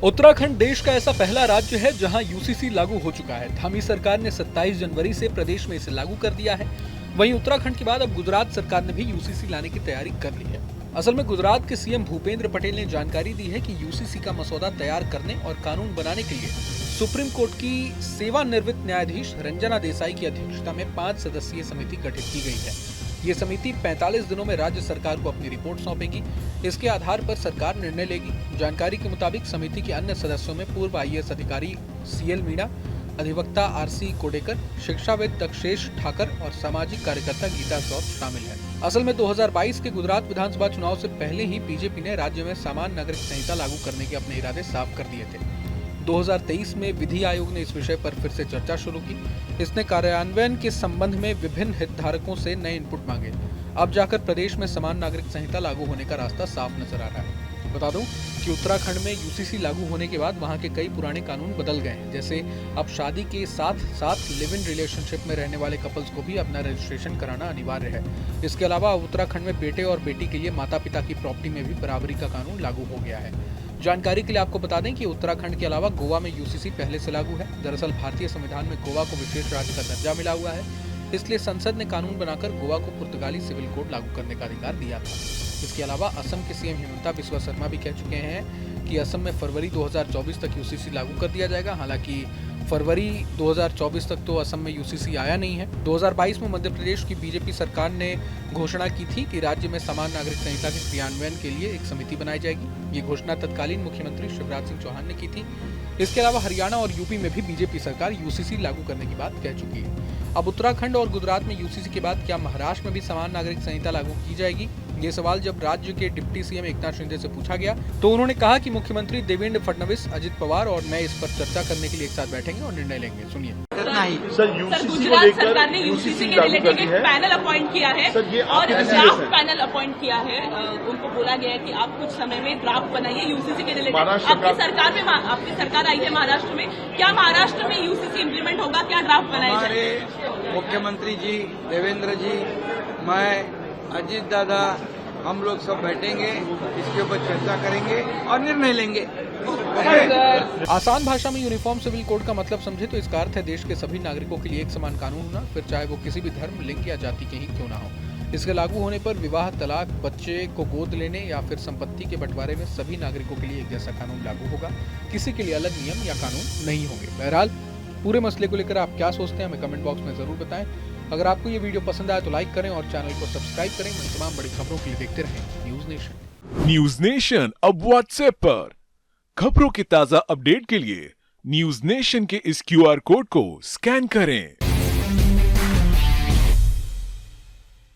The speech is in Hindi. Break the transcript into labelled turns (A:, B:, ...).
A: उत्तराखंड देश का ऐसा पहला राज्य है जहां यूसीसी लागू हो चुका है। धामी सरकार ने 27 जनवरी से प्रदेश में इसे लागू कर दिया है। वहीं उत्तराखंड के बाद अब गुजरात सरकार ने भी यूसीसी लाने की तैयारी कर ली है। असल में गुजरात के सीएम भूपेंद्र पटेल ने जानकारी दी है कि यूसीसी का मसौदा तैयार करने और कानून बनाने के लिए सुप्रीम कोर्ट की सेवानिवृत्त न्यायाधीश रंजना देसाई की अध्यक्षता में 5 सदस्यीय समिति गठित की गई है। ये समिति 45 दिनों में राज्य सरकार को अपनी रिपोर्ट सौंपेगी। इसके आधार पर सरकार निर्णय लेगी। जानकारी के मुताबिक समिति के अन्य सदस्यों में पूर्व आईएएस अधिकारी सीएल मीणा, अधिवक्ता आरसी कोडेकर, शिक्षाविद दक्षेश ठाकर और सामाजिक कार्यकर्ता गीता श्रॉफ शामिल है। असल में 2022 के गुजरात विधानसभा चुनाव से पहले ही बीजेपी ने राज्य में समान नागरिक संहिता लागू करने के अपने इरादे साफ कर दिए थे। 2023 में विधि आयोग ने इस विषय पर फिर से चर्चा शुरू की। इसने कार्यान्वयन के संबंध में विभिन्न हितधारकों से नए इनपुट मांगे। अब जाकर प्रदेश में समान नागरिक संहिता लागू होने का रास्ता साफ नजर आ रहा है। बता दूं कि उत्तराखंड में यूसीसी लागू होने के बाद वहां के कई पुराने कानून बदल गए हैं। जैसे अब शादी के साथ साथ लिव इन रिलेशनशिप में रहने वाले कपल्स को भी अपना रजिस्ट्रेशन कराना अनिवार्य है। इसके अलावा उत्तराखंड में बेटे और बेटी के लिए माता पिता की प्रॉपर्टी में भी बराबरी का कानून लागू हो गया है। जानकारी के लिए आपको बता दें कि उत्तराखंड के अलावा गोवा में यूसीसी पहले से लागू है। दरअसल भारतीय संविधान में गोवा को विशेष राज्य का दर्जा मिला हुआ है, इसलिए संसद ने कानून बनाकर गोवा को पुर्तगाली सिविल कोड लागू करने का अधिकार दिया था। इसके अलावा असम के सीएम हिमंता बिस्वा शर्मा भी कह चुके हैं कि असम में फरवरी 2024 तक यूसीसी लागू कर दिया जाएगा। हालांकि फरवरी 2024 तक तो असम में यूसीसी आया नहीं है। 2022 में मध्य प्रदेश की बीजेपी सरकार ने घोषणा की थी कि राज्य में समान नागरिक संहिता के क्रियान्वयन के लिए एक समिति बनाई जाएगी। ये घोषणा तत्कालीन मुख्यमंत्री शिवराज सिंह चौहान ने की थी। इसके अलावा हरियाणा और यूपी में भी बीजेपी सरकार यूसीसी लागू करने की बात कह चुकी है। अब उत्तराखंड और गुजरात में यूसीसी के बाद क्या महाराष्ट्र में भी समान नागरिक संहिता लागू की जाएगी? ये सवाल जब राज्य के डिप्टी सीएम एकनाथ शिंदे से पूछा गया तो उन्होंने कहा कि मुख्यमंत्री देवेंद्र फडणवीस, अजित पवार और मैं इस पर चर्चा करने के लिए एक साथ बैठेंगे और निर्णय लेंगे। सुनिए।
B: सर गुजरात सरकार ने यूसीसी के रिलेटेड एक पैनल अपॉइंट किया है और ड्राफ्ट पैनल अपॉइंट किया है। उनको बोला गया है कि आप कुछ समय में ड्राफ्ट बनाइए यूसीसी के रिलेटेड। आपकी सरकार आई है महाराष्ट्र में, क्या महाराष्ट्र में यूसीसी इम्प्लीमेंट होगा? क्या ड्राफ्ट बनाया जाए?
C: मुख्यमंत्री जी, देवेंद्र जी, मैं, अजीत दादा, हम लोग सब बैठेंगे, इसके ऊपर चर्चा करेंगे और निर्णय लेंगे।
A: आसान भाषा में यूनिफॉर्म सिविल कोड का मतलब समझे तो इसका अर्थ है देश के सभी नागरिकों के लिए एक समान कानून होना, फिर चाहे वो किसी भी धर्म, लिंग या जाति के ही क्यों ना हो। इसके लागू होने पर विवाह, तलाक, बच्चे को गोद लेने या फिर संपत्ति के बंटवारे में सभी नागरिकों के लिए एक जैसा कानून लागू होगा। किसी के लिए अलग नियम या कानून नहीं होंगे। बहरहाल पूरे मसले को लेकर आप क्या सोचते हैं हमें कमेंट बॉक्स में जरूर बताएं। अगर आपको ये वीडियो पसंद आया तो लाइक करें और चैनल को सब्सक्राइब करें। वहीं तमाम बड़ी खबरों के लिए देखते रहें न्यूज नेशन।
D: न्यूज नेशन अब व्हाट्सएप पर खबरों के ताजा अपडेट के लिए न्यूज नेशन के इस क्यूआर कोड को स्कैन करें।